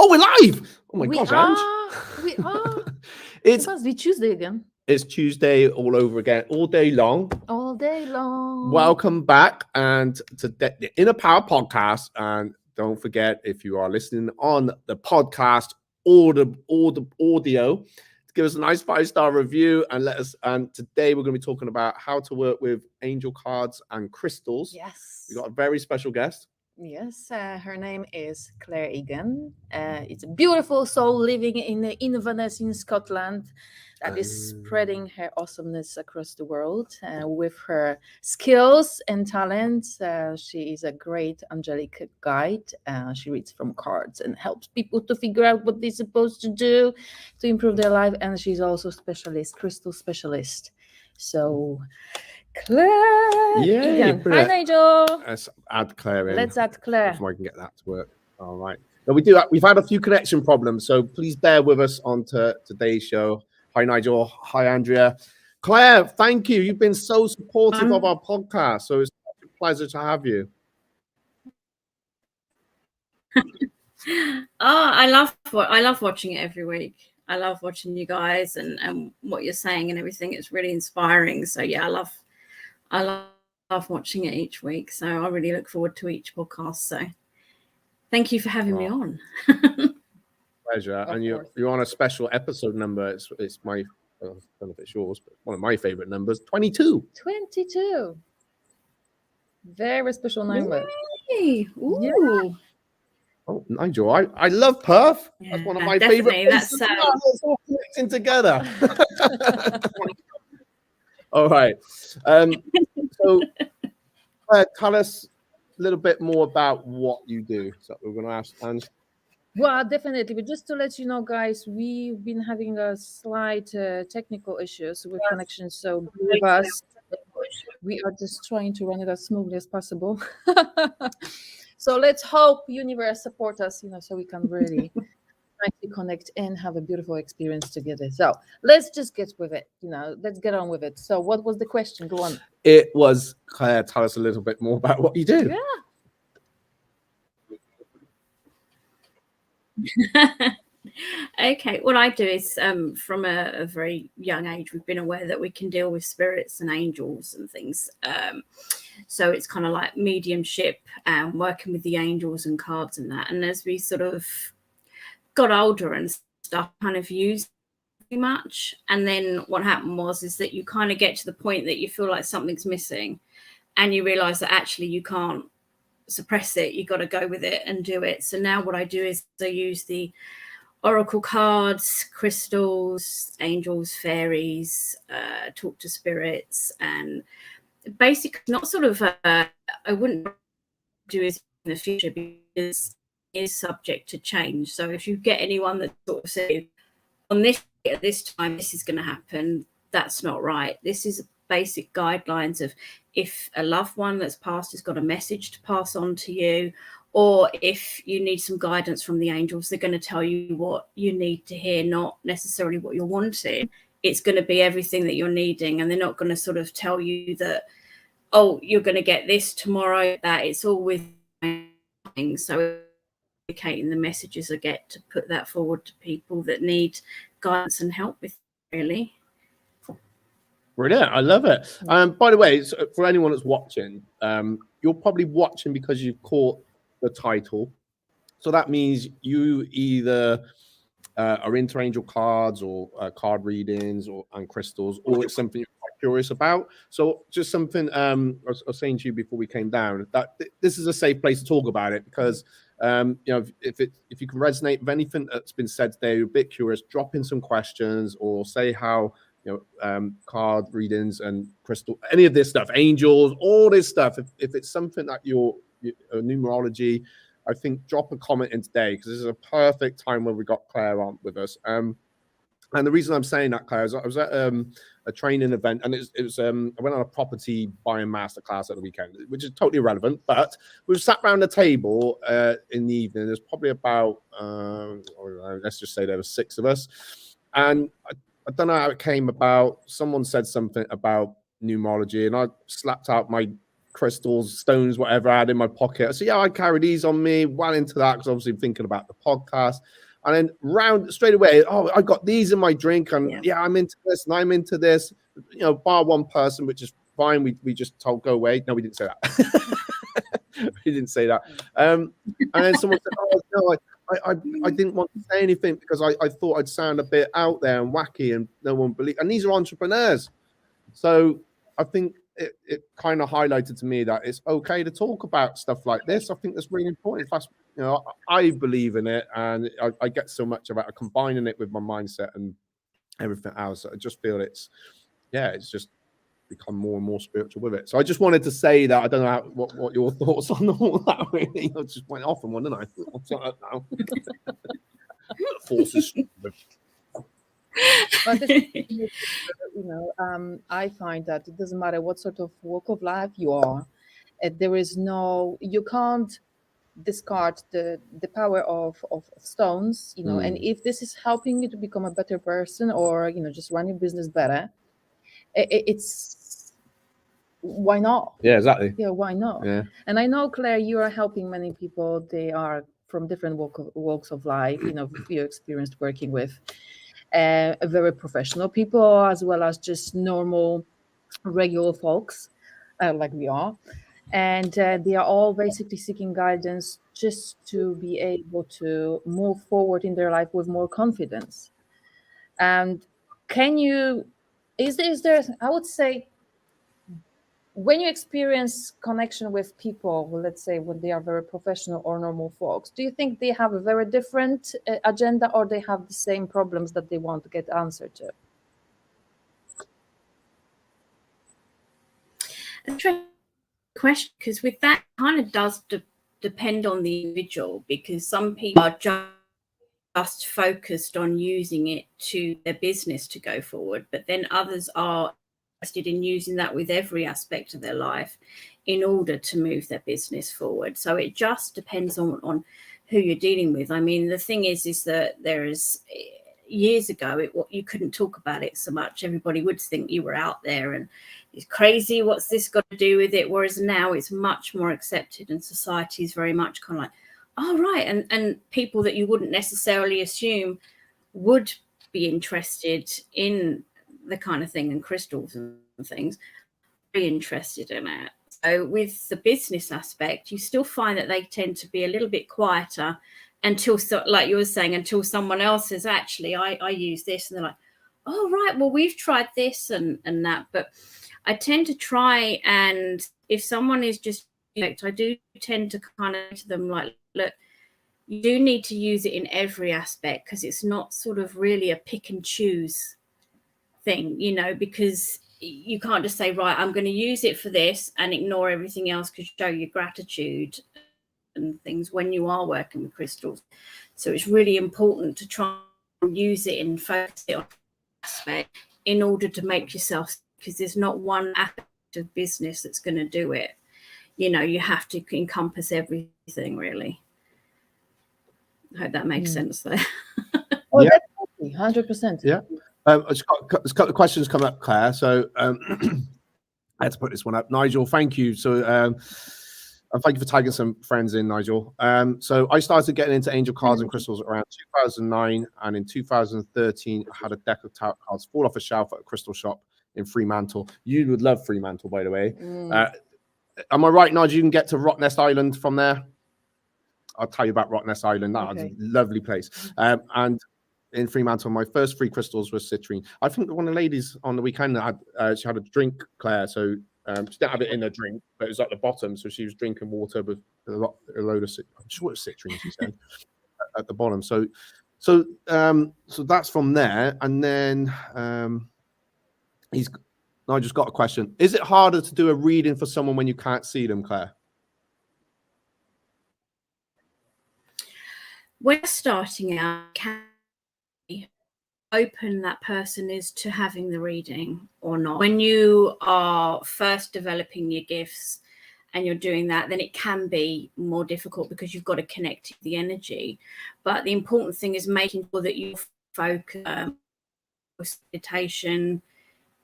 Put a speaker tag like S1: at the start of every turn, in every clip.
S1: Oh, we're live! Oh my gosh,
S2: Ange. We are.
S1: It
S2: must be Tuesday again.
S1: It's Tuesday all over again, all day long.
S2: All day long.
S1: Welcome back and to the Inner Power Podcast. And don't forget, if you are listening on the podcast or the audio, to give us a nice 5-star review and let us. And today we're going to be talking about how to work with angel cards and crystals.
S2: Yes.
S1: We got a very special guest.
S2: Yes, her name is Clare Egan. It's a beautiful soul living in Inverness in Scotland that is spreading her awesomeness across the world with her skills and talents. She is a great angelic guide. She reads from cards and helps people to figure out what they're supposed to do to improve their life. And she's also crystal specialist. So Clare.
S1: Yeah.
S2: Hi, Nigel.
S1: Let's add Clare in.
S2: Let's add Clare.
S1: Before I can get that to work. All right. Now we've had a few connection problems, so please bear with us on today's show. Hi, Nigel. Hi, Andrea. Clare, thank you. You've been so supportive of our podcast, so it's such a pleasure to have you.
S3: I love watching it every week. I love watching you guys and what you're saying and everything. It's really inspiring. So yeah, I love watching it each week. So I really look forward to each podcast. So thank you for having me on.
S1: Pleasure. And you're on a special episode number. It's my, I don't know if it's yours, but one of my favorite numbers, 22.
S2: 22. Very special number.
S3: Yay. Ooh.
S2: Yeah.
S1: Oh, Nigel, I love Perth.
S3: Yeah,
S1: that's one of my favorite places. It's all connecting together. All right. So tell us a little bit more about what you do. So we're going to ask Ange.
S2: Well, definitely. But just to let you know, guys, we've been having a slight technical issues with connection. So with us, we are just trying to run it as smoothly as possible. So let's hope universe support us, so we can really nicely connect and have a beautiful experience together. So let's just get with it. Let's get on with it. So what was the question? Go on.
S1: It was, Clare, tell us a little bit more about what you do.
S3: Yeah. Okay, what I do is from a very young age, we've been aware that we can deal with spirits and angels and things. So it's kind of like mediumship and working with the angels and cards and that. And as we sort of got older and stuff, kind of used too much. And then what happened is that you kind of get to the point that you feel like something's missing and you realize that actually you can't suppress it. You got to go with it and do it. So now what I do is I use the oracle cards, crystals, angels, fairies, talk to spirits, and basically not sort of I wouldn't do it in the future because it is subject to change. So if you get anyone that sort of says on this at this time this is going to happen, that's not right. This is basic guidelines of if a loved one that's passed has got a message to pass on to you, or if you need some guidance from the angels, they're going to tell you what you need to hear, not necessarily what you're wanting. It's going to be everything that you're needing. And they're not going to sort of tell you that, oh, you're going to get this tomorrow, that it's all with things. So communicating the messages I get to put that forward to people that need guidance and help with it, really.
S1: Brilliant. I love it. By the way, for anyone that's watching, you're probably watching because you've caught the title. So that means you either are into angel cards or card readings and crystals, or it's something you're quite curious about. So just something I was saying to you before we came down, that this is a safe place to talk about it because if you can resonate with anything that's been said today, you're a bit curious, drop in some questions or say how card readings and crystal, any of this stuff, angels, all this stuff. If it's something that you're numerology, I think drop a comment in today because this is a perfect time where we got Clare on with us. And the reason I'm saying that, Clare, is I was at a training event, and it was I went on a property buying masterclass at the weekend, which is totally irrelevant. But we sat around the table in the evening. There's probably about let's just say there were 6 of us, and I don't know how it came about. Someone said something about numerology, and I slapped out my crystals, stones, whatever I had in my pocket. I said, yeah, I carry these on me. Well into that because obviously I'm thinking about the podcast. And then round straight away, oh, I got these in my drink, and yeah, I'm into this and I'm into this. You know, bar one person, which is fine. We just told go away. No, we didn't say that. We didn't say that. And then someone said, oh no, I didn't want to say anything because I thought I'd sound a bit out there and wacky and no one believed. And these are entrepreneurs. So I think it kind of highlighted to me that it's okay to talk about stuff like this. I think that's really important. That's, you know, I believe in it, and I get so much about it, combining it with my mindset and everything else. I just feel it's just become more and more spiritual with it. So I just wanted to say that. I don't know what your thoughts on all that really. I just went off on one, didn't I? What's that now? Forces.
S2: But this, you know, I find that it doesn't matter what sort of walk of life you are. There is no, you can't discard the power of stones, you know. And if this is helping you to become a better person, or you know, just run your business better, it's why not?
S1: Yeah, exactly.
S2: Yeah, why not?
S1: Yeah.
S2: And I know, Claire, you are helping many people. They are from different walks of life. You know, you're experienced working with very professional people, as well as just normal, regular folks, like we are. And they are all basically seeking guidance just to be able to move forward in their life with more confidence. And is there, I would say, when you experience connection with people, let's say when they are very professional or normal folks, do you think they have a very different agenda, or they have the same problems that they want to get answered to?
S3: Interesting question, because with that kind of does depend on the individual, because some people are just focused on using it to their business to go forward, but then others are interested in using that with every aspect of their life in order to move their business forward. So it just depends on who you're dealing with. I mean, the thing is that there is, years ago, you couldn't talk about it so much. Everybody would think you were out there and it's crazy. What's this got to do with it? Whereas now it's much more accepted, and society is very much kind of like, oh, right. And people that you wouldn't necessarily assume would be interested in the kind of thing, and crystals and things, be interested in it. So with the business aspect, you still find that they tend to be a little bit quieter until, like you were saying, until someone else says, actually, I use this, and they're like, oh, right, well, we've tried this and that. But I tend to try, and if someone is just, I do tend to kind of to them like, look, you do need to use it in every aspect, because it's not sort of really a pick and choose thing, you know, because you can't just say, right, I'm going to use it for this and ignore everything else, because show your gratitude and things when you are working with crystals. So it's really important to try and use it and focus it on aspect in order to make yourself, because there's not one aspect of business that's going to do it. You know, you have to encompass everything, really. I hope that makes sense there.
S2: Oh, yeah. Definitely, 100%.
S1: Yeah. There's a couple of questions come up, Claire. So I had to put this one up. Nigel, thank you. So and thank you for tagging some friends in, Nigel. So I started getting into angel cards and crystals around 2009, and in 2013, I had a deck of tarot cards fall off a shelf at a crystal shop in Fremantle. You would love Fremantle, by the way. Am I right, Nigel? You can get to Rottnest Island from there. I'll tell you about Rottnest Island. That's a lovely place. And in Fremantle, my first 3 crystals were citrine. I think one of the ladies on the weekend had she had a drink, Claire. So she didn't have it in her drink, but it was at the bottom. So she was drinking water with a load of I'm sure it was citrine, she said, at the bottom. So that's from there. And then I just got a question. Is it harder to do a reading for someone when you can't see them, Claire?
S3: When starting out, can open that person is to having the reading or not. When you are first developing your gifts and you're doing that, then it can be more difficult because you've got to connect to the energy. But the important thing is making sure that you focus, meditation,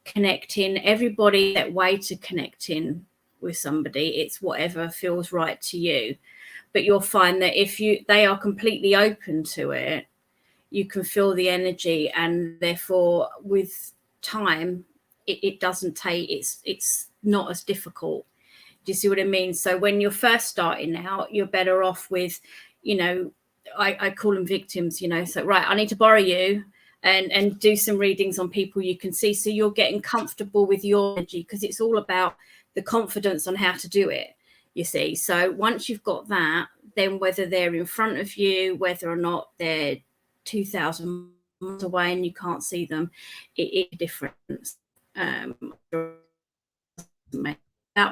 S3: connecting, everybody that way to connecting with somebody. It's whatever feels right to you. But you'll find that if they are completely open to it, you can feel the energy, and therefore with time it doesn't take, it's not as difficult. Do you see what I mean? So when you're first starting out, you're better off with, you know, I call them victims, you know, so right, I need to borrow you and do some readings on people you can see, so you're getting comfortable with your energy, because it's all about the confidence on how to do it, you see. So once you've got that, then whether they're in front of you, whether or not they're 2,000 miles away and you can't see them, it's a difference. About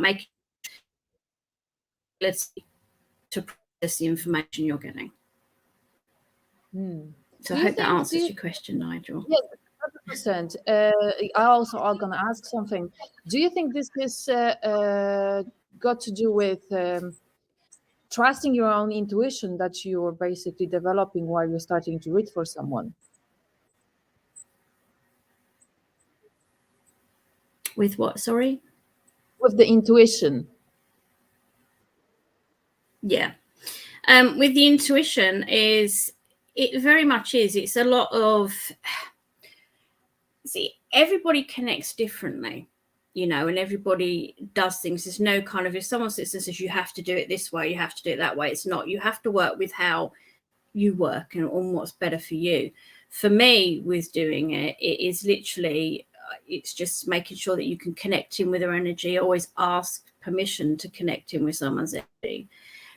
S3: making to process the information you're getting. So I hope that answers your question, Nigel.
S2: Yes, 100%. I also are going to ask something. Do you think this is got to do with trusting your own intuition that you're basically developing while you're starting to read for someone?
S3: With what, sorry?
S2: With the intuition.
S3: Yeah. With the intuition, it very much is. It's a lot of, see, everybody connects differently, you know, and everybody does things. There's no kind of, if someone sits and says you have to do it this way, you have to do it that way, it's not. You have to work with how you work and on what's better for you. For me, with doing it, it is literally, it's just making sure that you can connect in with their energy. Always ask permission to connect in with someone's energy,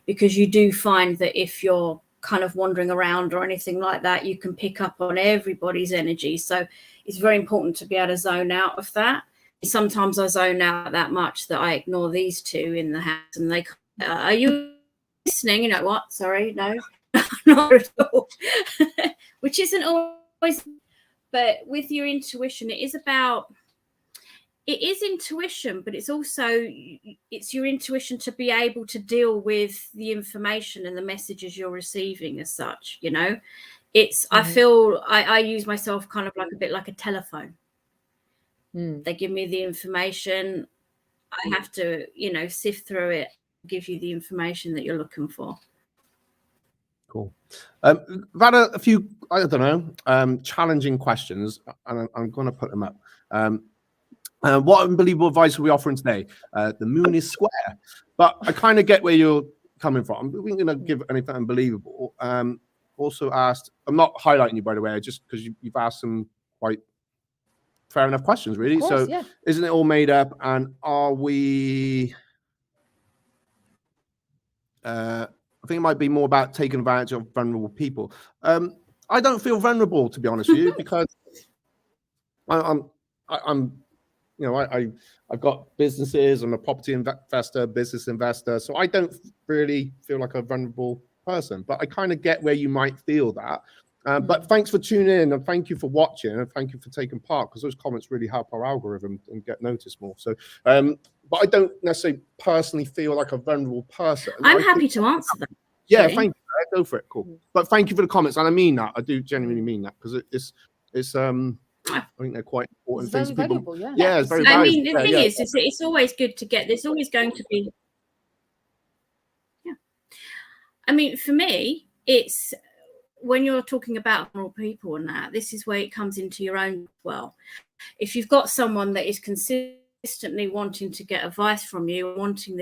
S3: because you do find that if you're kind of wandering around or anything like that, you can pick up on everybody's energy. So it's very important to be able to zone out of that. Sometimes I zone out that much that I ignore these two in the house, and they are you listening? You know what? Sorry, no, not at all. Which isn't always, but with your intuition, it is intuition, but it's also, it's your intuition to be able to deal with the information and the messages you're receiving as such, you know. It's I feel I use myself kind of like a bit like a telephone. They give me the information, I have to, you know, sift through it, give you the information that you're looking for.
S1: Cool. We've had a few, I don't know, challenging questions, and I'm going to put them up. What unbelievable advice are we offering today? The moon is square, but I kind of get where you're coming from. We're going to give anything unbelievable. Also asked, I'm not highlighting you, by the way, just because you've asked some quite fair enough questions, really.
S2: Course,
S1: so
S2: yeah.
S1: Isn't it all made up? And are we... I think it might be more about taking advantage of vulnerable people. I don't feel vulnerable, to be honest with you, because I'm you know, I've got businesses. I'm a property investor, business investor, so I don't really feel like a vulnerable person. But I kind of get where you might feel that. But thanks for tuning in, and thank you for watching, and thank you for taking part, because those comments really help our algorithm and get noticed more. So, but I don't necessarily personally feel like a vulnerable person.
S3: I'm happy to answer that.
S1: Yeah, thank you. Go for it. Cool. But thank you for the comments, and I mean that. I do genuinely mean that, because it's I think they're quite important things.
S2: Very valuable, yeah.
S1: Yeah, it's very
S3: I
S1: valuable.
S3: mean, the thing is, it's always good to get. There's always going to be. Yeah. I mean, for me, it's when you're talking about vulnerable people and that, this is where it comes into your own well. If you've got someone that is consistently wanting to get advice from you, wanting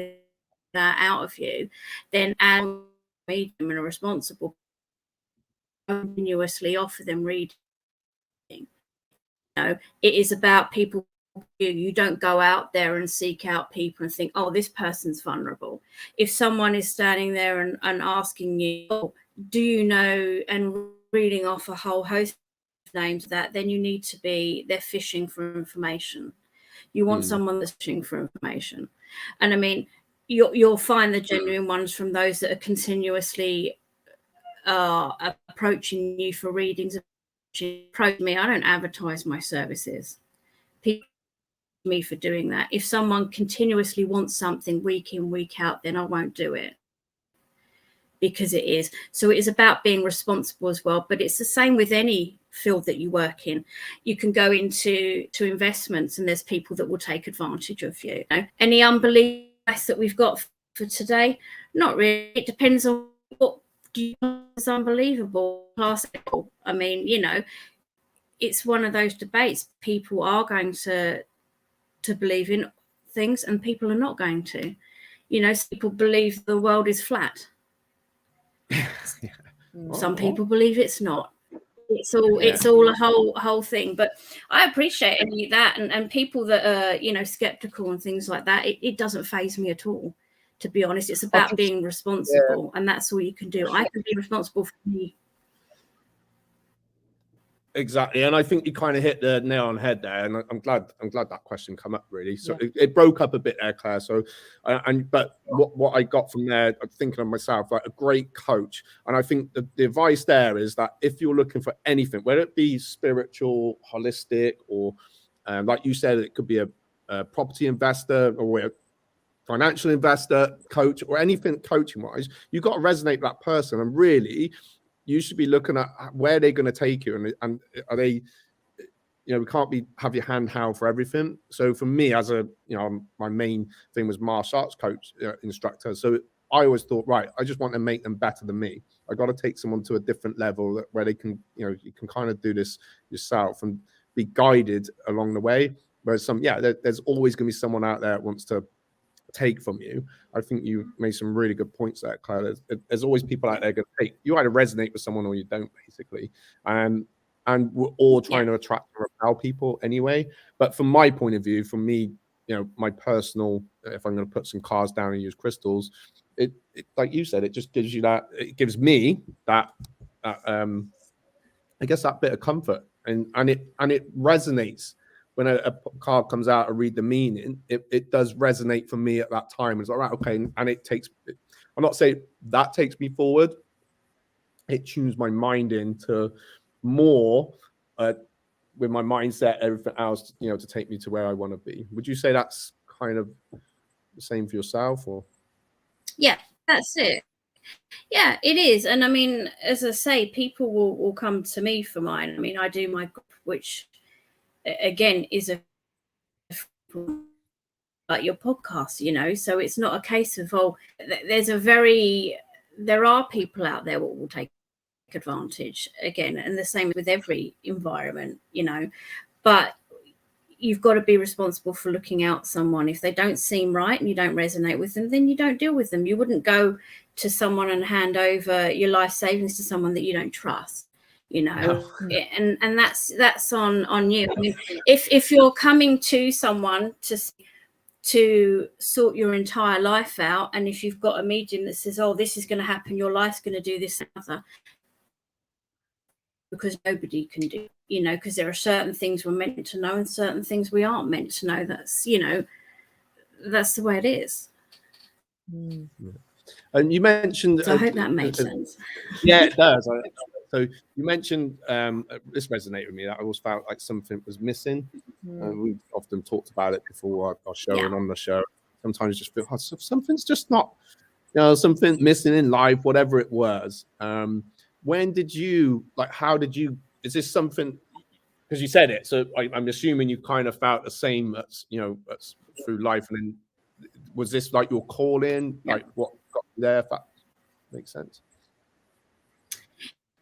S3: that out of you, then as a medium and a responsible, continuously offer them reading. You know, it is about people. You don't go out there and seek out people and think, oh, this person's vulnerable. If someone is standing there and asking you, oh, do you know, and reading off a whole host of names, that then you need to be, they're fishing for information. You want someone that's fishing for information. And I mean, you'll find the genuine ones from those that are continuously approaching you for readings. Approach me, I don't advertise my services. People me for doing that. If someone continuously wants something week in, week out, then I won't do it, because it is. So it is about being responsible as well. But it's the same with any field that you work in. You can go into investments, and there's people that will take advantage of you. Any unbelievable advice that we've got for today? Not really. It depends on what do you think is unbelievable. I mean, you know, it's one of those debates. People are going to believe in things, and people are not going to. You know, some people believe the world is flat. Some people believe it's not. It's all a whole thing. But I appreciate any of that, and people that are, you know, skeptical and things like that. It doesn't faze me at all, to be honest. It's about being responsible, and that's all you can do. I can be responsible for me.
S1: Exactly, and I think you kind of hit the nail on the head there, and I'm glad that question come up really. So it broke up a bit there, Claire. So, but what I got from there, I'm thinking of myself, like a great coach, and I think the advice there is that if you're looking for anything, whether it be spiritual, holistic, or like you said, it could be a property investor or a financial investor, coach, or anything coaching wise, you've got to resonate with that person, and really you should be looking at where they're going to take you, and are they, you know, we can't have your hand held for everything. So for me, as a, you know, my main thing was martial arts coach, instructor. So I always thought, right, I just want to make them better than me. I got to take someone to a different level where they can, you know, you can kind of do this yourself and be guided along the way. Whereas there's always going to be someone out there that wants to take from you. I think you made some really good points there, Claire. There's always people out there going to take. You either resonate with someone or you don't, basically. And we're all trying to attract and repel people anyway. But from my point of view, from me, you know, my personal, if I'm going to put some cards down and use crystals, it like you said, it just gives you that. It gives me that I guess that bit of comfort, and it resonates. When a card comes out, I read the meaning, it does resonate for me at that time. It's all right, okay, and it takes, I'm not saying that takes me forward. It tunes my mind into more with my mindset, everything else, you know, to take me to where I want to be. Would you say that's kind of the same for yourself, or?
S3: Yeah, that's it. Yeah, it is. And I mean, as I say, people will come to me for mine. I mean, I do my group, which again is like your podcast, you know, so it's not a case of, there are people out there what will take advantage again, and the same with every environment, you know, but you've got to be responsible for looking out someone. If they don't seem right and you don't resonate with them, then you don't deal with them. You wouldn't go to someone and hand over your life savings to someone that you don't trust, you know. No. And that's on you. I mean, if you're coming to someone to sort your entire life out, and if you've got a medium that says, oh, this is going to happen, your life's going to do this and other, because nobody can do, you know, because there are certain things we're meant to know and certain things we aren't meant to know. That's, you know, that's the way it is.
S1: And you mentioned,
S3: so I hope that made sense.
S1: Yeah, it does. So you mentioned, this resonated with me, that I always felt like something was missing. We've often talked about it before our show and on the show. Sometimes you just feel, oh, something's just not, you know, something missing in life, whatever it was. When did you, like, how did you, is this something, because you said it, so I'm assuming you kind of felt the same, you know, through life. And then was this like your calling, like what got you there, if that makes sense?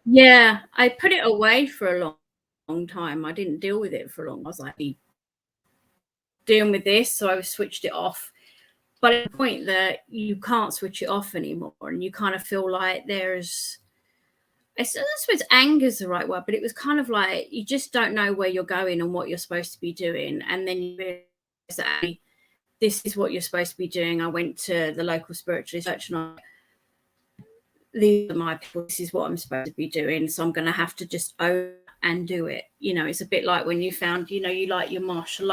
S3: Yeah, I put it away for a long time. I didn't deal with it for a long time. I was like, dealing with this, so I switched it off. But at the point that you can't switch it off anymore, and you kind of feel like there's, I suppose anger is the right word, but it was kind of like you just don't know where you're going and what you're supposed to be doing. And then you realize that this is what you're supposed to be doing. I went to the local spiritual church and these are my people, this is what I'm supposed to be doing. So I'm going to have to just own and do it. You know, it's a bit like when you found, you know, you like your martial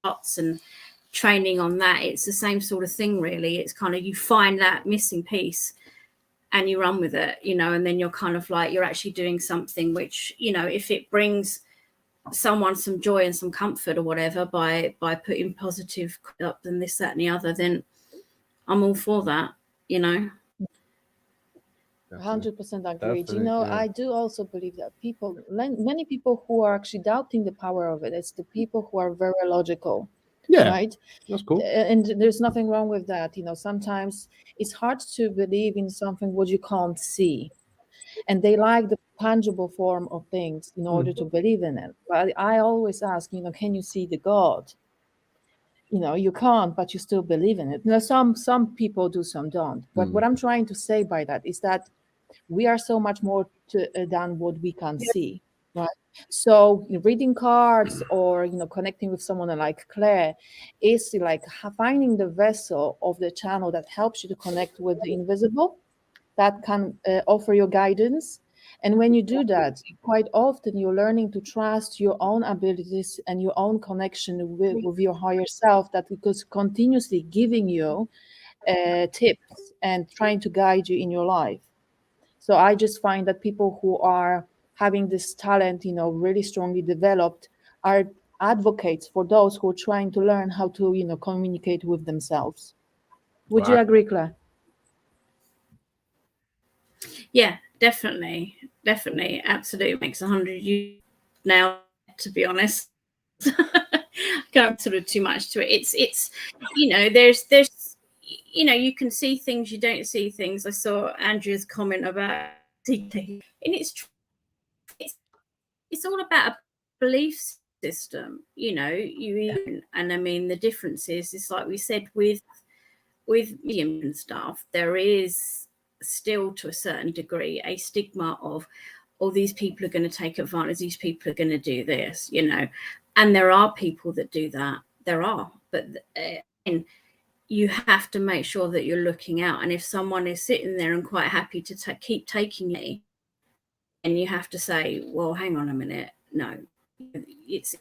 S3: arts and training on that. It's the same sort of thing, really. It's kind of, you find that missing piece and you run with it, you know, and then you're kind of like, you're actually doing something which, you know, if it brings someone some joy and some comfort or whatever by putting positive up and this, that, and the other, then I'm all for that, you know.
S2: 100% agree. You know, I do also believe that many people who are actually doubting the power of it, it's the people who are very logical,
S1: Yeah,
S2: right?
S1: that's cool.
S2: And there's nothing wrong with that. Sometimes it's hard to believe in something what you can't see, and they like the tangible form of things in order to believe in it. But I always ask, can you see the God? You can't, but you still believe in it. Some people do, some don't. But what I'm trying to say by that is that we are so much more than what we can see, right? So reading cards or connecting with someone like Claire is like finding the vessel of the channel that helps you to connect with the invisible, that can offer you guidance. And when you do that, quite often you're learning to trust your own abilities and your own connection with your higher self, that is continuously giving you tips and trying to guide you in your life. So I just find that people who are having this talent, really strongly developed, are advocates for those who are trying to learn how to, communicate with themselves. Would you agree, Claire?
S3: Yeah, definitely, absolutely makes 100 years now. To be honest, going sort of too much to it. It's there's you can see things, you don't see things. I saw Andrea's comment about CT, and it's all about a belief system. And I mean the difference is, it's like we said with medium and stuff, there is still to a certain degree a stigma of, oh, these people are going to take advantage, these people are going to do this, and there are people that do that. There are, but and you have to make sure that you're looking out. And if someone is sitting there and quite happy to keep taking it, and you have to say, well, hang on a minute, no, it's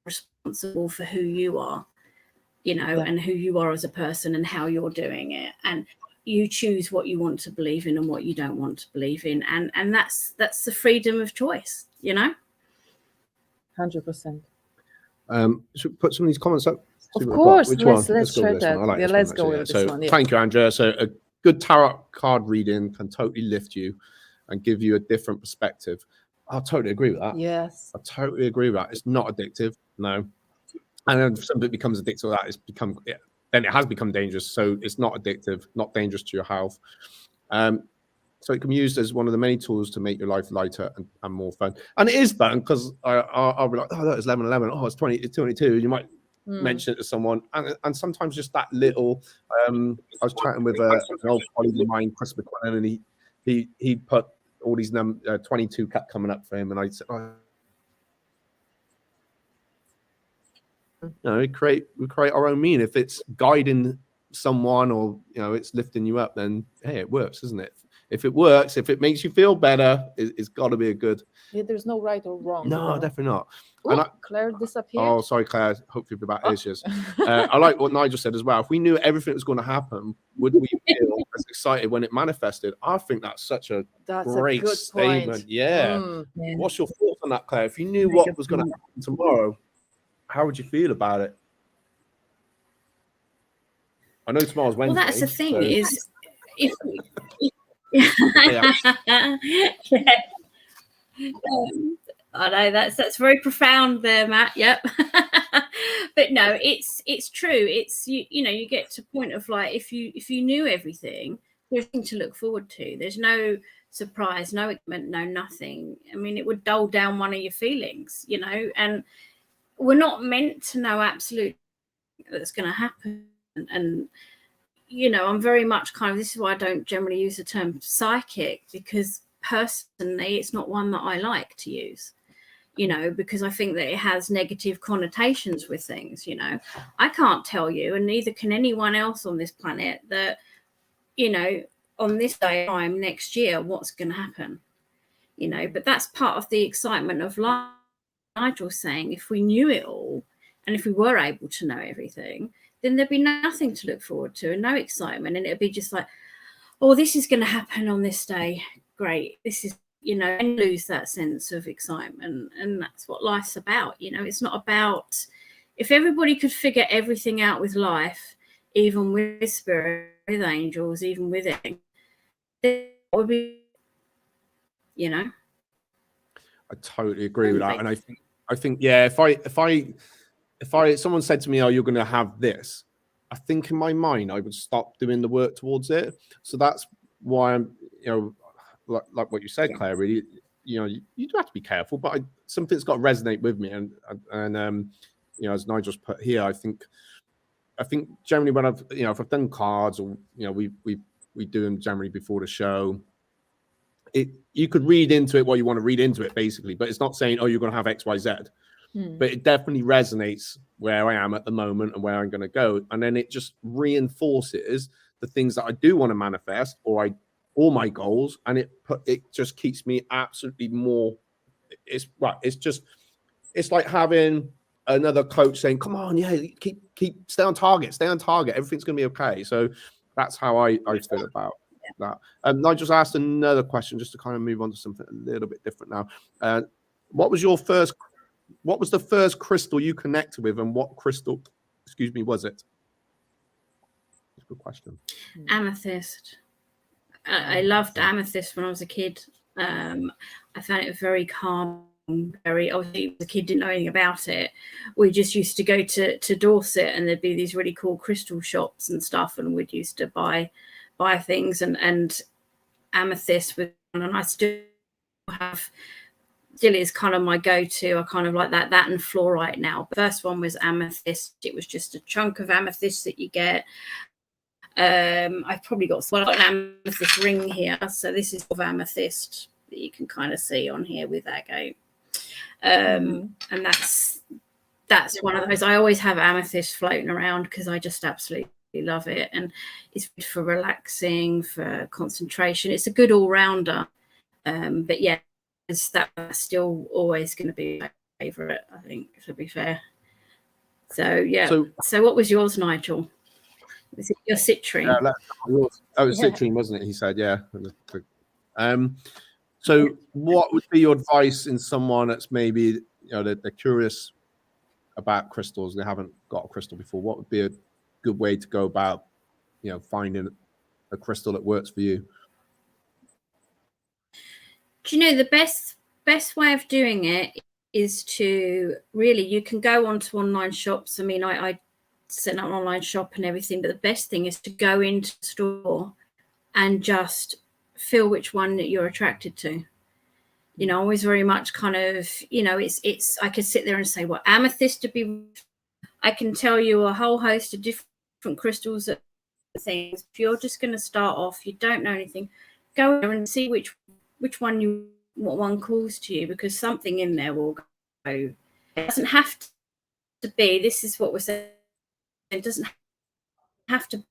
S3: responsible for who you are, and who you are as a person and how you're doing it, and you choose what you want to believe in and what you don't want to believe in, and that's the freedom of choice.
S2: 100%.
S1: Should we put some of these comments up?
S2: Of course.
S1: Which one?
S2: Let's
S1: go with this one. I like this
S2: let's
S1: one,
S2: go with this one. Yeah.
S1: Thank you, Andrea. So a good tarot card reading can totally lift you and give you a different perspective. I totally agree with that.
S2: Yes.
S1: I totally agree with that. It's not addictive, no. And then if something becomes addictive to that, then it has become dangerous. So it's not addictive, not dangerous to your health. So it can be used as one of the many tools to make your life lighter and more fun. And it is fun, because I'll be like, oh, that was 11:11. Oh, it's 22. You might mention it to someone. And sometimes just that little, I was chatting with an old colleague of mine, Chris McQuillan, and he put all these 22 kept coming up for him. And I said, we create our own meaning. If it's guiding someone, or it's lifting you up, then hey, it works, isn't it? If it works, if it makes you feel better, it's got to be a good.
S2: Yeah, there's no right or wrong.
S1: No, definitely not.
S2: Ooh, Claire disappeared.
S1: Oh, sorry, Claire. Hopefully you'll be back. I like what Nigel said as well. If we knew everything was going to happen, would we feel as excited when it manifested? I think that's such a great statement. Point. Yeah. What's your thoughts on that, Claire? If you knew what was going to happen tomorrow, how would you feel about it? I know tomorrow's Wednesday.
S3: Well, that's the thing, is if I know that's very profound there, Matt. Yep. But no, it's true. It's you get to a point of like, if you knew everything, there's nothing to look forward to. There's no surprise, no excitement, no nothing. I mean, it would dull down one of your feelings, and we're not meant to know absolutely that's going to happen. And I'm very much this is why I don't generally use the term psychic, because personally it's not one that I like to use, because I think that it has negative connotations with things. I can't tell you, and neither can anyone else on this planet, that on this day time next year what's going to happen, but that's part of the excitement of life. Nigel's saying, if we knew it all, and if we were able to know everything, then there'd be nothing to look forward to and no excitement. And it'd be just like, oh, this is going to happen on this day. Great. This is, and lose that sense of excitement. And that's what life's about. It's not about, if everybody could figure everything out with life, even with spirit, with angels, even with it, then it would be, I
S1: totally agree with that. And I think, yeah, if someone said to me, "Oh, you're going to have this," I think in my mind I would stop doing the work towards it. So that's why I'm, like what you said, Claire. Really, you do have to be careful, but something's got to resonate with me, and as Nigel's put here, I think generally when if I've done cards, or we do them generally before the show. You could read into it what you want to read into it, basically, but it's not saying, oh, you're going to have X, Y, Z. But it definitely resonates where I am at the moment and where I'm going to go, and then it just reinforces the things that I do want to manifest, or my goals, and it just keeps me absolutely more. It's like having another coach saying, "Come on, yeah, keep stay on target, everything's going to be okay." So that's how I feel about that. Nigel's asked another question, just to kind of move on to something a little bit different now. What was the first crystal you connected with, and what crystal, was it? That's a good question.
S3: Amethyst. I loved amethyst when I was a kid. I found it very calm. Obviously, as a kid, didn't know anything about it. We just used to go to Dorset, and there'd be these really cool crystal shops and stuff, and we'd used to buy things, and amethyst with, and I still is kind of my go-to. I kind of like that and fluorite now. But first one was amethyst. It was just a chunk of amethyst that you get. I've probably got an amethyst ring here, so this is of amethyst that you can kind of see on here with agate, and that's one of those. I always have amethyst floating around because I just absolutely love it, and it's good for relaxing, for concentration. It's a good all-rounder, but yeah, that's still always going to be my favorite, I think, to be fair. So yeah, so what was yours, Nigel? Was it your citrine?
S1: It was citrine, wasn't it? He said, yeah. So what would be your advice in someone that's maybe, they're curious about crystals, they haven't got a crystal before? What would be a good way to go about, finding a crystal that works for you?
S3: Do you know the best way of doing it is to really, you can go onto online shops. I mean, I set up an online shop and everything, but the best thing is to go into the store and just feel which one that you're attracted to. Always very much kind of, it's I could sit there and say, well, amethyst to be, I can tell you a whole host of different crystals and things. If you're just going to start off, you don't know anything, go there and see which one what one calls to you, because something in there will go. It doesn't have to be, this is what we're saying, it doesn't have to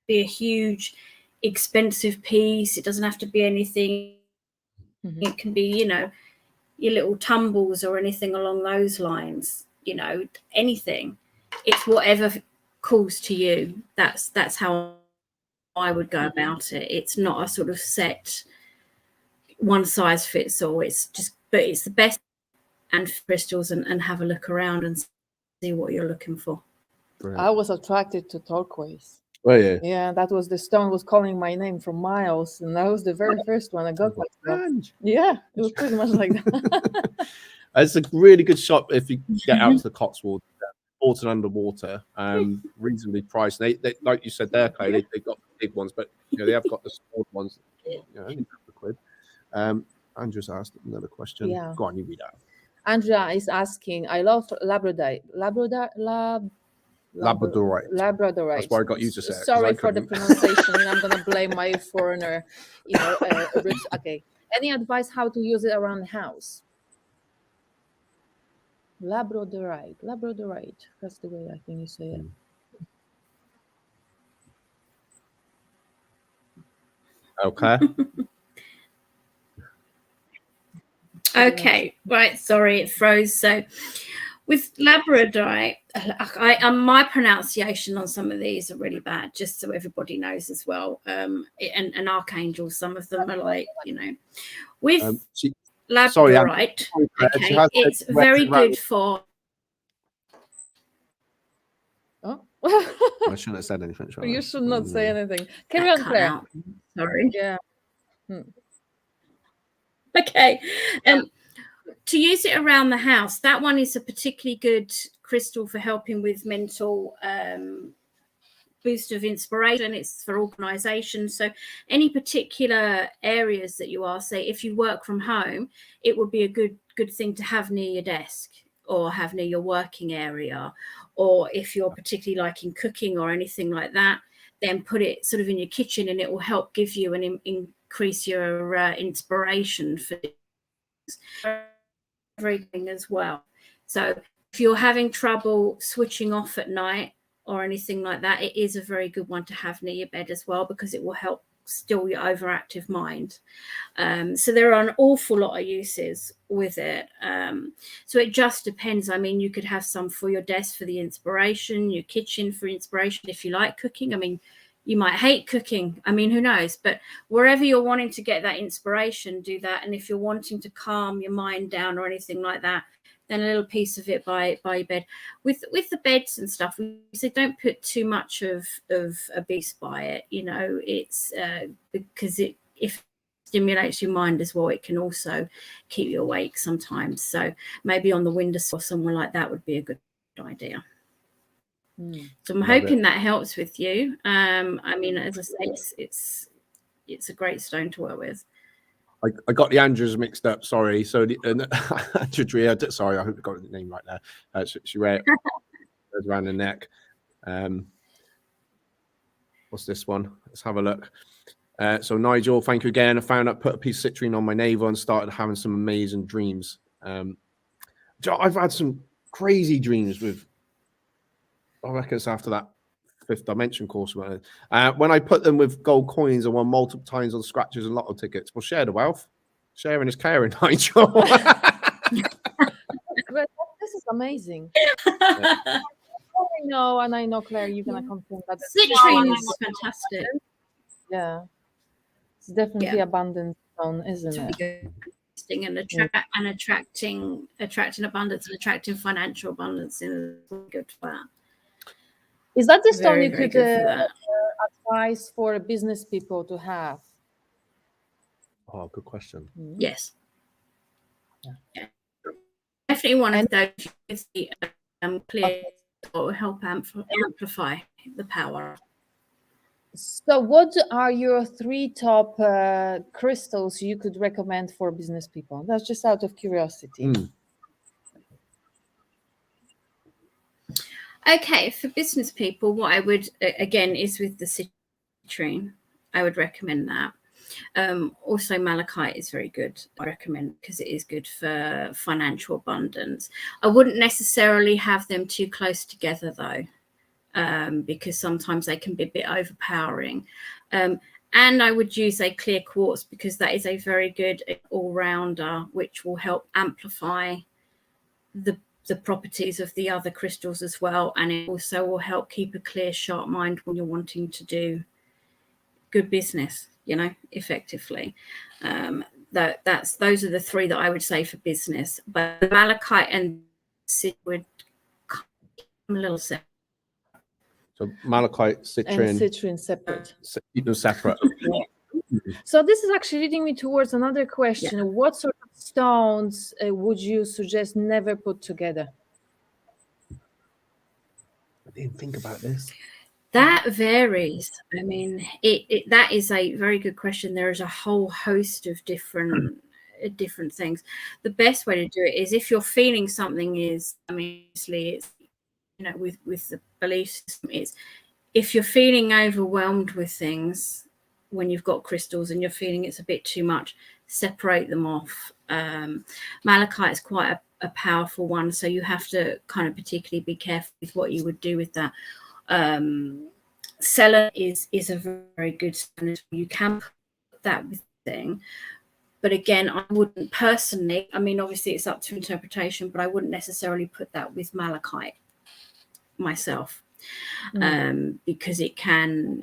S3: be a huge expensive piece. It doesn't have to be anything. It can be, your little tumbles or anything along those lines, anything. It's whatever calls to you. That's how I would go about it. It's not a sort of set one size fits all. It's the best and crystals, and have a look around and see what you're looking for.
S1: Brilliant.
S2: I was attracted to turquoise.
S1: Oh yeah.
S2: Yeah, that was the stone was calling my name from miles, and that was the very first one I got. Yeah, it was pretty much like that.
S1: It's a really good shop if you get out to the Cotswolds, water underwater, reasonably priced. They like you said there, Clay, they've got the big ones, but they have got the small ones. Only £1. Andrew's asked another question.
S2: Yeah.
S1: Go on, you read out.
S2: Andrea is asking, I love labradorite.
S1: Labradorite. That's why I got you to say it.
S2: Sorry for the pronunciation. I'm going to blame my foreigner, roots. Okay. Any advice how to use it around the house? Labradorite. That's the way I think you say it.
S1: Okay.
S3: Okay, right. Sorry, it froze. So with labradorite, my pronunciation on some of these are really bad, just so everybody knows as well. And archangel, some of them are like, with labradorite, okay, it's very good for.
S2: Oh,
S1: I shouldn't have said anything.
S2: You should not say anything. Carry on, Claire.
S3: Sorry.
S2: Yeah.
S3: Okay. To use it around the house, that one is a particularly good crystal for helping with mental boost of inspiration. It's for organization. So any particular areas that you are, say if you work from home, it would be a good thing to have near your desk or have near your working area. Or if you're particularly liking cooking or anything like that, then put it sort of in your kitchen, and it will help give you and increase your inspiration for everything as well. So if you're having trouble switching off at night or anything like that, it is a very good one to have near your bed as well, because it will help still your overactive mind. So there are an awful lot of uses with it. So it just depends. I mean, you could have some for your desk for the inspiration, your kitchen for inspiration if you like cooking. I mean, you might hate cooking. I mean, who knows? But wherever you're wanting to get that inspiration, do that. And if you're wanting to calm your mind down or anything like that, then a little piece of it by your bed. With the beds and stuff, we say don't put too much of a beast by it. You know, it's because if it stimulates your mind as well, it can also keep you awake sometimes. So maybe on the windowsill or somewhere like that would be a good idea. So I'm hoping that helps with you. I mean, as I say, it's a great stone to work with.
S1: I got the Andrews mixed up. Sorry. So Andrea, sorry, I hope I got the name right there. She wears it around the neck. What's this one? Let's have a look. So Nigel, thank you again. I found out, put a piece of citrine on my navel and started having some amazing dreams. I've had some crazy dreams with, I reckon it's after that 5th dimension course. When I put them with gold coins, I won multiple times on scratches and lotto tickets. Well, share the wealth. Sharing is caring, Nigel.
S2: This is amazing. I know, and I know, Claire, you're gonna confirm that.
S3: Citrine is fantastic.
S2: Yeah, it's definitely abundant stone, isn't it?
S3: And attracting abundance and attracting financial abundance is good for that.
S2: Is that the stone
S3: Very,
S2: you
S3: very
S2: could
S3: good for that.
S2: advise for business people to have?
S1: Oh, good question.
S3: Yes. Yeah. Definitely one of those with the clear or help amplify the power.
S2: So what are your 3 top crystals you could recommend for business people? That's just out of curiosity.
S3: Okay, for business people, what I would, again, is with the citrine. I would recommend that. Also, malachite is very good. I recommend, because it is good for financial abundance. I wouldn't necessarily have them too close together, though, because sometimes they can be a bit overpowering. And I would use a clear quartz, because that is a very good all-rounder, which will help amplify the properties of the other crystals as well, and it also will help keep a clear, sharp mind when you're wanting to do good business, you know, effectively. Those are the 3 that I would say for business. But the malachite and citrine would come a little separate.
S1: So malachite, citrine,
S2: and citrine separate.
S1: Keep them separate.
S2: So this is actually leading me towards another question. Yeah. What sort of stones would you suggest never put together?
S1: I didn't think about this.
S3: That varies. I mean, that is a very good question. There is a whole host of different things. The best way to do it is, if you're feeling something is, I mean, obviously it's, you know, with the belief system is, if you're feeling overwhelmed with things when you've got crystals and you're feeling it's a bit too much, separate them off. Malachite is quite a powerful one, so you have to kind of particularly be careful with what you would do with that. Selenite is a very good stone. You can put that with thing, but again, I wouldn't personally, I mean, obviously it's up to interpretation, but I wouldn't necessarily put that with malachite myself, because it can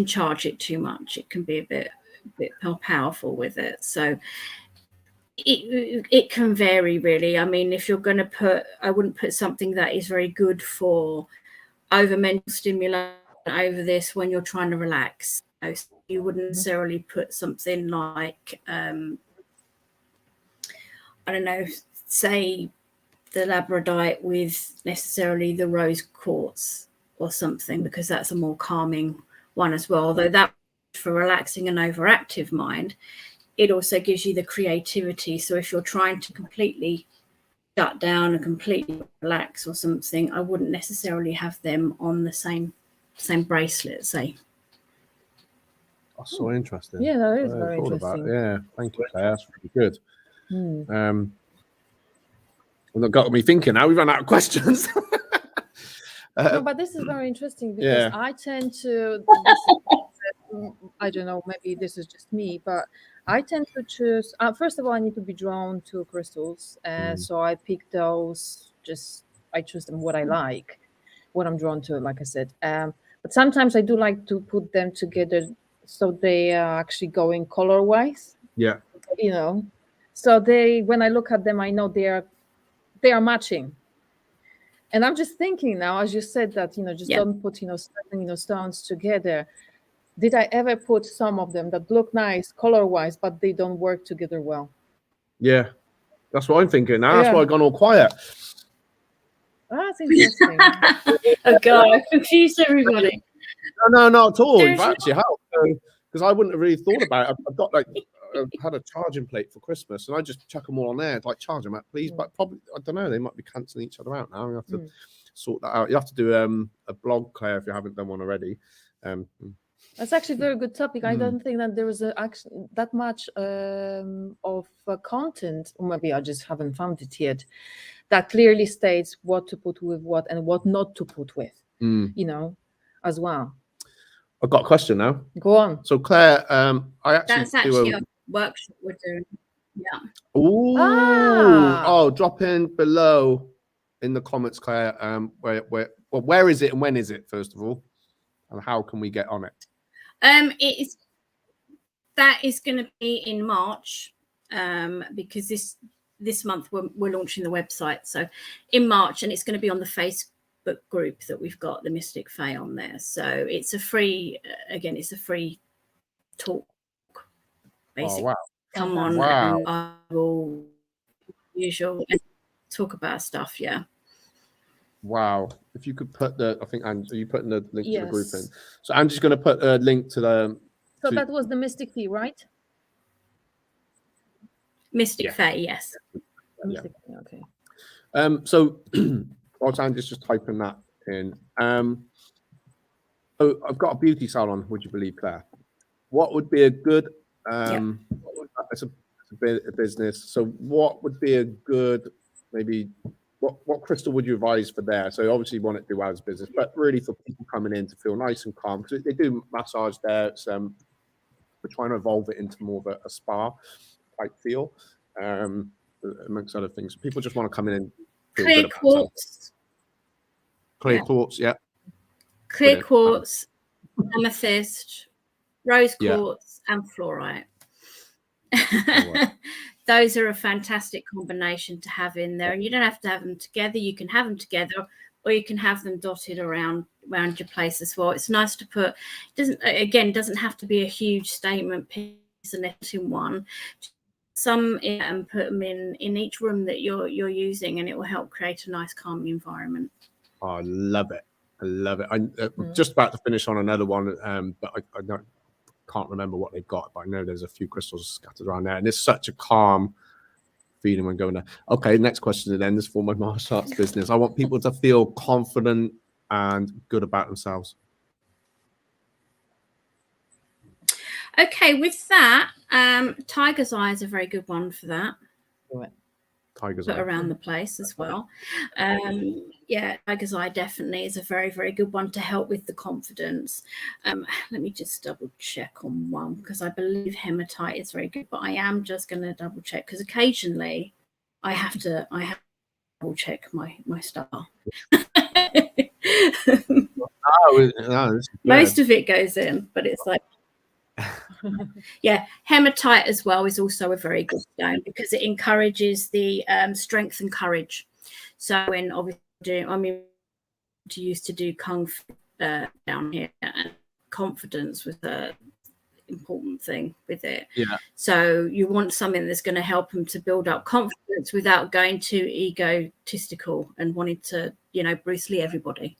S3: charge it too much. It can be a bit more powerful with it. So it can vary, really. I mean, if you're going to put, I wouldn't put something that is very good for over mental stimulation over this when you're trying to relax. You wouldn't necessarily put something like, I don't know, say labradorite with necessarily the rose quartz or something, because that's a more calming one as well. Although that for relaxing an overactive mind, it also gives you the creativity. So if you're trying to completely shut down and completely relax or something, I wouldn't necessarily have them on the same bracelet, say.
S1: That's so interesting.
S2: Yeah, that is very interesting.
S1: Yeah, thank you, Claire. That's really good.
S2: Hmm.
S1: And that got me thinking. Now we've run out of questions.
S2: No, but this is very interesting because
S1: Yeah.
S2: I tend to. I don't know. Maybe this is just me, but I tend to choose. First of all, I need to be drawn to crystals, so I pick those. I choose them what I like, what I'm drawn to. Like I said, but sometimes I do like to put them together so they are actually going color wise.
S1: Yeah.
S2: So when I look at them, I know they are matching. And I'm just thinking now, as you said that, just don't put, certain, stones together. Did I ever put some of them that look nice color-wise, but they don't work together well?
S1: Yeah. That's what I'm thinking now. That's why I've gone all quiet.
S2: That's interesting.
S3: Oh, God, I confused everybody.
S1: No, not at all.
S3: There's
S1: You've actually helped. Because I wouldn't have really thought about it. I've got I had a charging plate for Christmas, and I just chuck them all on there, like charge them up, please. But probably I don't know. They might be cancelling each other out now. You have to sort that out. You have to do a blog, Claire, if you haven't done one already.
S2: That's actually a very good topic. I don't think that there is that much of content, or maybe I just haven't found it yet, that clearly states what to put with what and what not to put with. As well.
S1: I've got a question now.
S2: Go on.
S1: So Claire,
S3: that's actually a workshop we're doing. Yeah.
S1: Oh, drop in below in the comments, Claire. Where is it and when is it, first of all, and how can we get on it?
S3: That is going to be in March, because this month we're launching the website. So in March, and it's going to be on the Facebook group that we've got the Mystic Fae on there. So it's a free talk, basically.
S1: Oh, wow.
S3: Come on, and I will usual talk about stuff. Yeah.
S1: Wow. If you could put I think Ange, are you putting the link to the group in? So Angie's going to put a link to the.
S2: So that was the Mystic Fae, right?
S3: Mystic Fae, yes.
S2: Mystic Fae, okay.
S1: So whilst Angie's just typing that in, so I've got a beauty salon. Would you believe, Claire? What would be a good? It's a business. So what would be a good maybe? What crystal would you advise for there? So obviously you want it to do as business, but really for people coming in to feel nice and calm, because they do massage there. It's we're trying to evolve it into more of a spa type feel, amongst other things. People just want to come in and feel
S3: clear
S1: good
S3: quartz.
S1: Clear quartz, yeah.
S3: Clear quartz, amethyst, rose quartz, and fluorite. Those are a fantastic combination to have in there, and you don't have to have them together. You can have them together, or you can have them dotted around your place as well. It's nice to put. Doesn't have to be a huge statement piece and in one. Some and put them in each room that you're using, and it will help create a nice calming environment.
S1: Oh, I love it. I'm just about to finish on another one, but I can't remember what they've got, but I know there's a few crystals scattered around there, and it's such a calm feeling when going there. Okay, next question then is for my martial arts business. I want people to feel confident and good about themselves.
S3: Okay, with that, tiger's eye is a very good one for that.
S1: Tiger's
S3: Put
S1: eye
S3: around the place as well. Tiger's eye definitely is a very, very good one to help with the confidence. Let me just double check on one, because I believe hematite is very good, but I am just going to double check, because occasionally I have to double check my star. Most of it goes in, but it's like hematite as well is also a very good stone, because it encourages the strength and courage. So when obviously used to do kung fu down here, and confidence was important thing with it.
S1: Yeah.
S3: So you want something that's going to help them to build up confidence without going too egotistical and wanting to, you know, Bruce Lee everybody.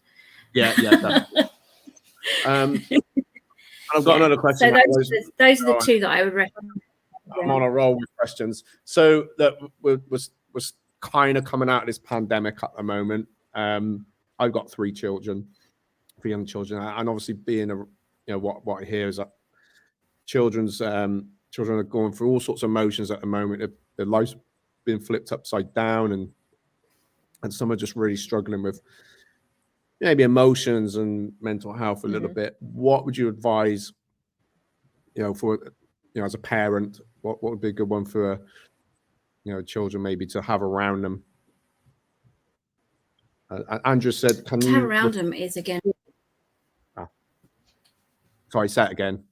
S1: Yeah, definitely. I've got another question.
S3: So those are the two that I would recommend.
S1: I'm on a roll with questions. So that was kind of coming out of this pandemic at the moment. I've got 3 children, 3 young children, and obviously being a, you know, what I hear is that children are going through all sorts of emotions at the moment. Their life's being flipped upside down, and some are just really struggling with maybe emotions and mental health a little bit. What would you advise, you know, for, you know, as a parent, what would be a good one for, you know, children maybe to have around them? Andrew said, "Can you
S3: have around them is again."
S1: Sorry, say it again.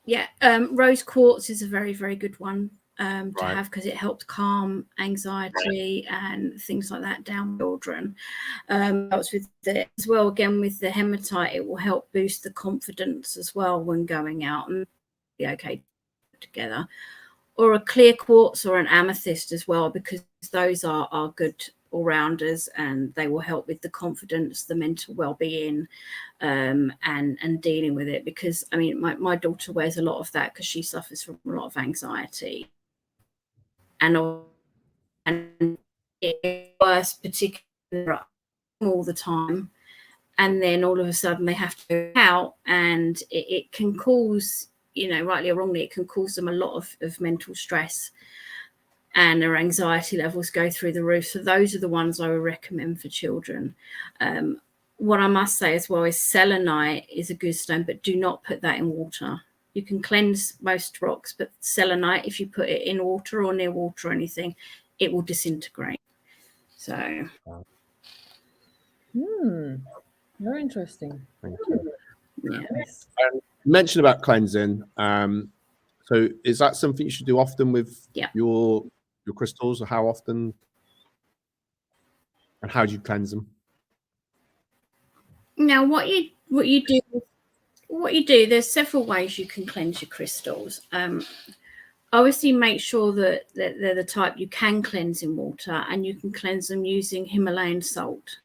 S3: Yeah, rose quartz is a very, very good one to have, because it helps calm anxiety and things like that down children. Helps with the, as well, again with the hematite, it will help boost the confidence as well when going out and be okay together. Or a clear quartz or an amethyst as well, because those are good all-rounders, and they will help with the confidence, the mental well-being, and dealing with it. Because I mean, my daughter wears a lot of that because she suffers from a lot of anxiety, and it worse particularly all the time, and then all of a sudden they have to go out, and it can cause, you know, rightly or wrongly, it can cause them a lot of mental stress, and their anxiety levels go through the roof. So those are the ones I would recommend for children. What I must say as well is selenite is a good stone, but do not put that in water. You can cleanse most rocks, but selenite, if you put it in water or near water or anything, it will disintegrate. So.
S2: Very interesting.
S1: Thank you.
S3: Yes.
S1: You mentioned about cleansing. So is that something you should do often with your crystals, or how often, and how do you cleanse them?
S3: Now, what you do, there's several ways you can cleanse your crystals. Obviously, make sure that they're the type you can cleanse in water, and you can cleanse them using Himalayan salt.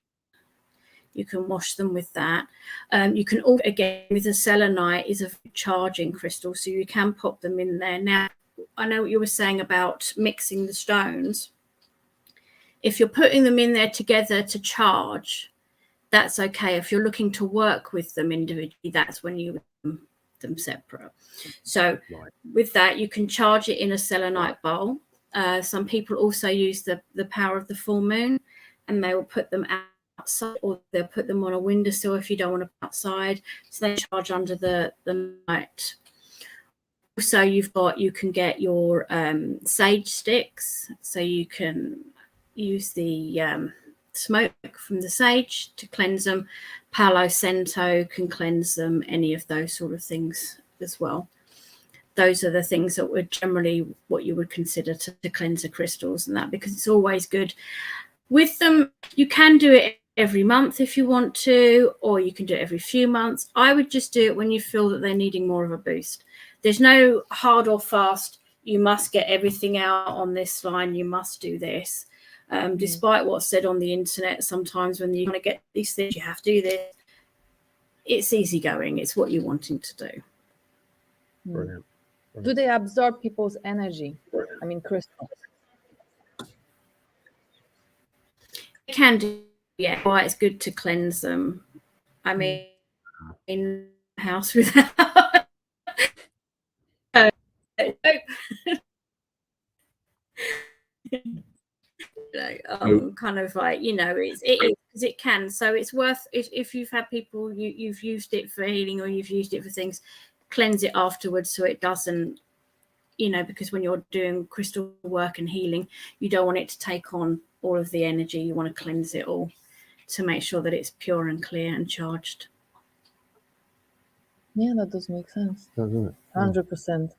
S3: You can wash them with that. You can also, again, with the selenite, is a charging crystal, so you can pop them in there. Now, I know what you were saying about mixing the stones. If you're putting them in there together to charge, that's okay. If you're looking to work with them individually, that's when you them separate. So with that, you can charge it in a selenite bowl. Some people also use the power of the full moon, and they will put them outside, or they'll put them on a windowsill if you don't want to put outside, so they charge under the night. Also, you can get your sage sticks, so you can use the smoke from the sage to cleanse them. Palo Santo can cleanse them, any of those sort of things as well. Those are the things that would generally what you would consider to cleanse the crystals and that, because it's always good. With them, you can do it every month if you want to, or you can do it every few months. I would just do it when you feel that they're needing more of a boost. There's no hard or fast, you must get everything out on this line, you must do this. Despite what's said on the internet, sometimes when you want to get these things, you have to do this. It's easygoing. It's what you're wanting to do.
S1: Brilliant.
S2: Do they absorb people's energy? I mean, crystals.
S3: They can do, yeah. Why it's good to cleanse them. I mean, in the house without. Kind of like, you know, it is because it can. So it's worth, if you've had people, you've used it for healing, or you've used it for things, cleanse it afterwards so it doesn't, you know, because when you're doing crystal work and healing, you don't want it to take on all of the energy. You want to cleanse it all to make sure that it's pure and clear and charged.
S2: Yeah, that does make sense.
S1: Doesn't it?
S2: 100%.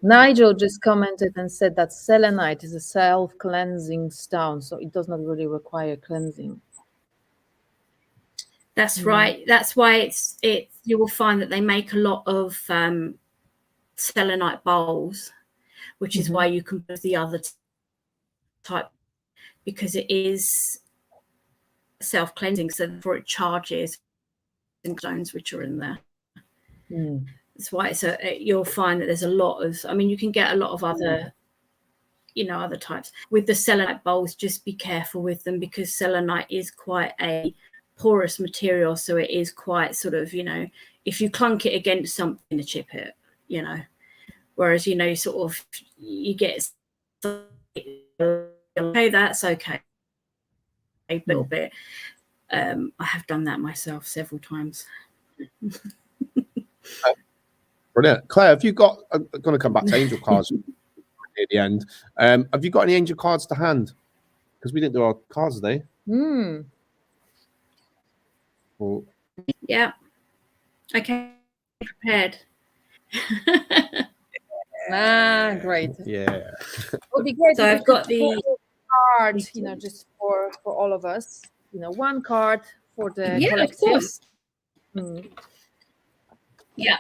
S2: Nigel just commented and said that selenite is a self-cleansing stone, so it does not really require cleansing.
S3: That's right. That's why it's you will find that they make a lot of selenite bowls, which is why you can put the other type, because it is self-cleansing, so therefore it charges and stones which are in there. That's why it's you'll find that there's a lot of, I mean, you can get a lot of other other types. With the selenite bowls, just be careful with them, because selenite is quite a porous material, so it is quite sort of, if you clunk it against something to chip it, whereas sort of you get okay, that's okay a little bit. I have done that myself several times.
S1: Brilliant. Claire, have you got, I'm going to come back to angel cards at the end. Have you got any angel cards to hand? Because we didn't do our cards today. Or...
S3: Yeah. Okay. Prepared.
S2: Great.
S1: Yeah.
S2: It would be great.
S3: So I've got the
S2: card, just for all of us. One card for the collective.
S3: Of course. Yeah,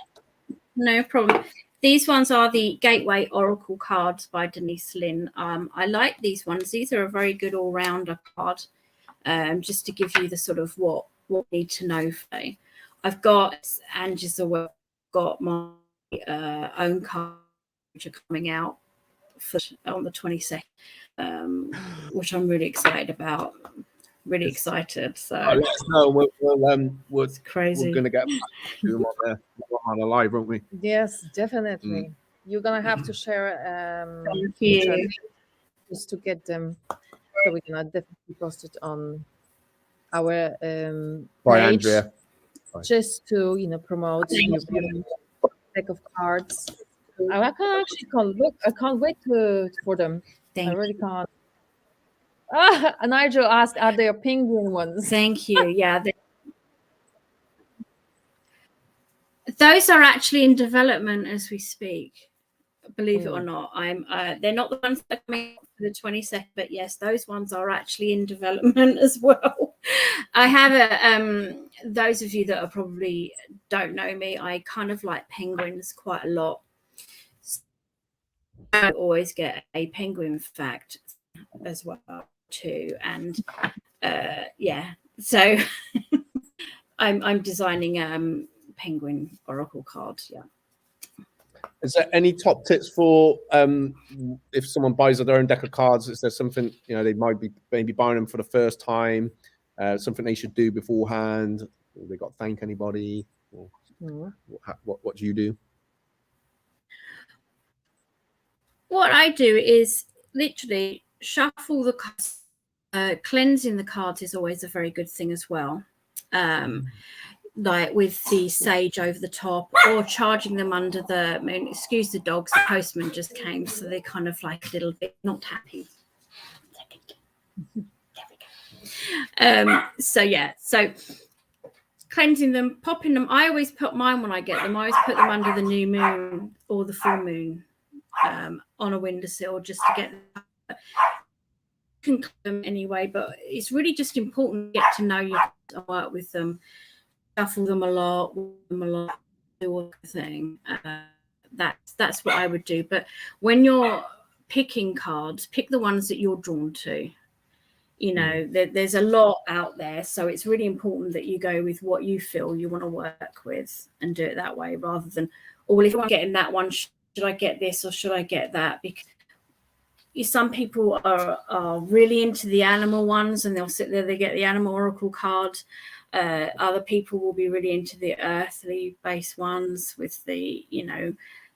S3: no problem. These ones are the Gateway Oracle cards by Denise Lynn. I like these ones. These are a very good all-rounder card, just to give you the sort of what you need to know today. I've got, and just got my own cards which are coming out on the 22nd, which I'm really excited about. Really excited. So
S1: let us know. We're
S3: crazy.
S1: We're going to get back to them on the live, won't we?
S2: Yes, definitely. You're gonna have to share just to get them, so we're gonna definitely post it on our
S1: By
S2: page,
S1: Andrea.
S2: just to promote your deck of cards. I can't wait for them. I really can't. And Nigel asked, are there penguin ones?
S3: Thank you. Yeah. Those are actually in development as we speak, believe it or not. They're not the ones that are coming out for the 22nd, but yes, those ones are actually in development as well. I have those of you that are probably don't know me, I kind of like penguins quite a lot. So I always get a penguin fact as well too, and yeah, so I'm designing penguin oracle card. Yeah.
S1: Is there any top tips for if someone buys their own deck of cards? Is there something they might be maybe buying them for the first time? Something they should do beforehand? They got to thank anybody? Or what do you do?
S3: What I do is literally shuffle the cards. Cleansing the cards is always a very good thing as well. Like with the sage over the top, or charging them under the moon. Excuse the dogs, the postman just came, so they're kind of like a little bit not happy. There we go. So yeah, so cleansing them, popping them. I always put mine when I get them. I always put them under the new moon or the full moon, on a windowsill, just to get them. You can clean them anyway, but it's really just important to get to know you and work with them. Shuffle them a lot, do all the thing. That's what I would do. But when you're picking cards, pick the ones that you're drawn to. There's a lot out there, so it's really important that you go with what you feel you want to work with and do it that way, rather than, well, if I'm getting that one, should I get this or should I get that? Because some people are really into the animal ones, and they'll sit there, they get the animal oracle card. Other people will be really into the earthly based ones with the,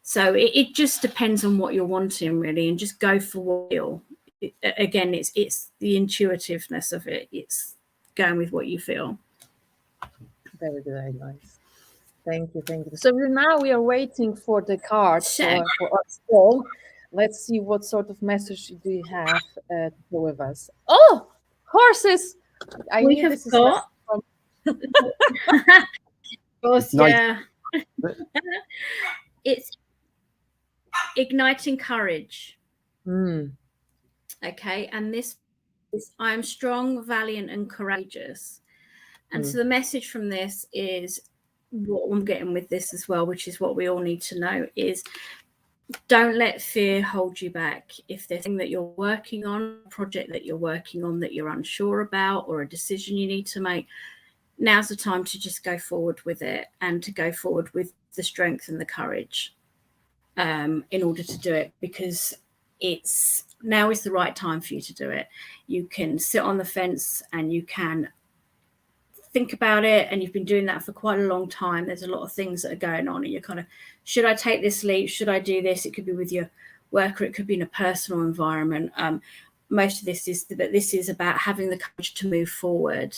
S3: so it just depends on what you're wanting, really, and just go for what you feel. Again, it's the intuitiveness of it. It's going with what you feel.
S2: Very good advice. Thank you. So now we are waiting for the cards for us all. Let's see what sort of message do you have to go with us. Oh, horses!
S3: We have got. Yeah. It's igniting courage. Okay, and this is, I am strong, valiant, and courageous. And so the message from this is what I'm getting with this as well, which is what we all need to know, is don't let fear hold you back. If there's something that you're working on, a project that you're working on that you're unsure about, or a decision you need to make, now's the time to just go forward with it, and to go forward with the strength and the courage in order to do it, because now is the right time for you to do it. You can sit on the fence and you can think about it, and you've been doing that for quite a long time. There's a lot of things that are going on, and you're kind of, should I take this leap? Should I do this? It could be with your work, or it could be in a personal environment. Most of this is about having the courage to move forward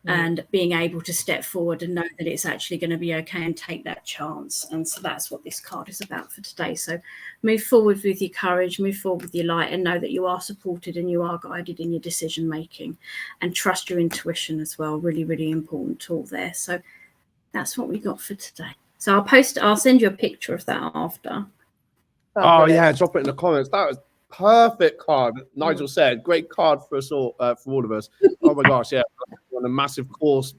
S3: and being able to step forward and know that it's actually going to be okay, and take that chance. And so that's what this card is about for today. So move forward with your courage, move forward with your light, and know that you are supported and you are guided in your decision making, and trust your intuition as well. Really, really important tool there. So that's what we got for today. So I'll send you a picture of that after.
S1: Oh yeah, drop it in the comments. That was perfect card. Nigel said, great card for us all, for all of us. Oh my gosh, yeah, on a massive course.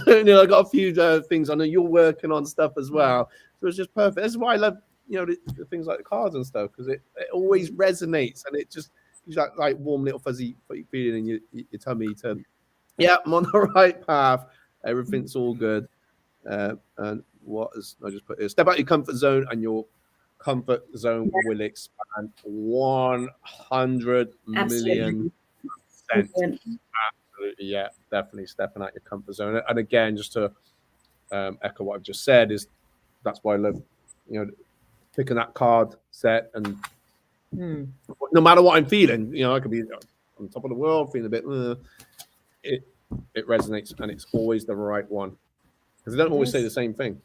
S1: I got a few things. I know you're working on stuff as well, so it's just perfect. This is why I love, the things like the cards and stuff, because it always resonates, and it just gives that like warm little fuzzy feeling in your tummy to, yeah, I'm on the right path. Everything's all good. And what is I just put here? Step out your comfort zone, and your comfort zone will expand 100 million %. Absolutely, yeah, definitely stepping out your comfort zone. And again, just to echo what I've just said, is that's why I love, picking that card set, and no matter what I'm feeling, I could be on top of the world, feeling a bit, it resonates, and it's always the right one, because they don't always say the same thing.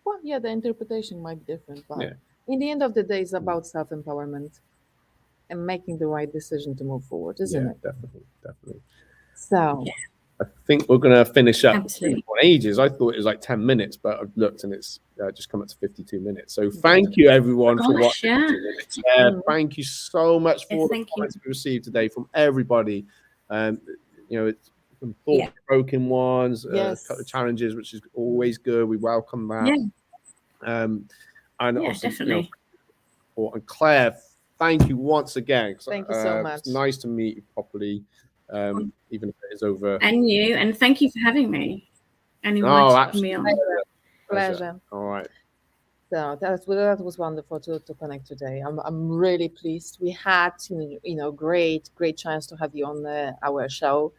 S4: Well, yeah, the interpretation might be different, but in the end of the day, it's about self-empowerment and making the right decision to move forward, isn't it?
S1: Definitely.
S4: So
S1: I think we're going to finish up
S3: Absolutely.
S1: on ages. I thought it was like 10 minutes, but I've looked and it's just come up to 52 minutes. So thank you, everyone, for watching. Thank you so much for the comments we received today from everybody. It's some thought-provoking ones, a couple of challenges, which is always good. We welcome that. And
S3: definitely.
S1: And Claire, thank you once again.
S4: Thank you so much.
S1: It's nice to meet you properly, even if it is over.
S3: And you, and thank you for having me. And inviting me on.
S4: Pleasure.
S1: All right.
S4: So that was wonderful to connect today. I'm really pleased. We had great chance to have you on our show.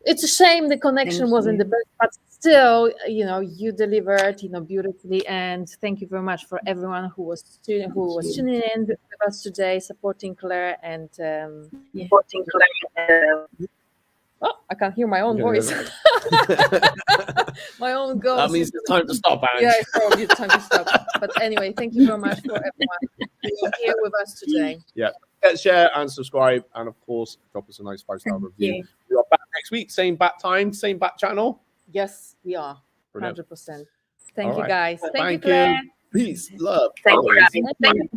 S4: It's a shame the connection wasn't the best, but still, you delivered, beautifully. And thank you very much for everyone who was tuning in with us today, supporting Claire and supporting Claire. Oh, I can't hear my own voice. My own ghost.
S1: That means it's time to stop, Ange.
S4: Yeah, it's probably time to stop. But anyway, thank you very much for everyone being here with us today.
S1: Yeah. Share and subscribe, and of course, drop us a nice 5-star review. We are back next week, same bat time, same bat channel.
S4: Yes, we are.
S1: Brilliant.
S4: 100%. Thank you, guys.
S1: Thank
S4: you, Claire.
S1: Peace, love.
S4: Thank you.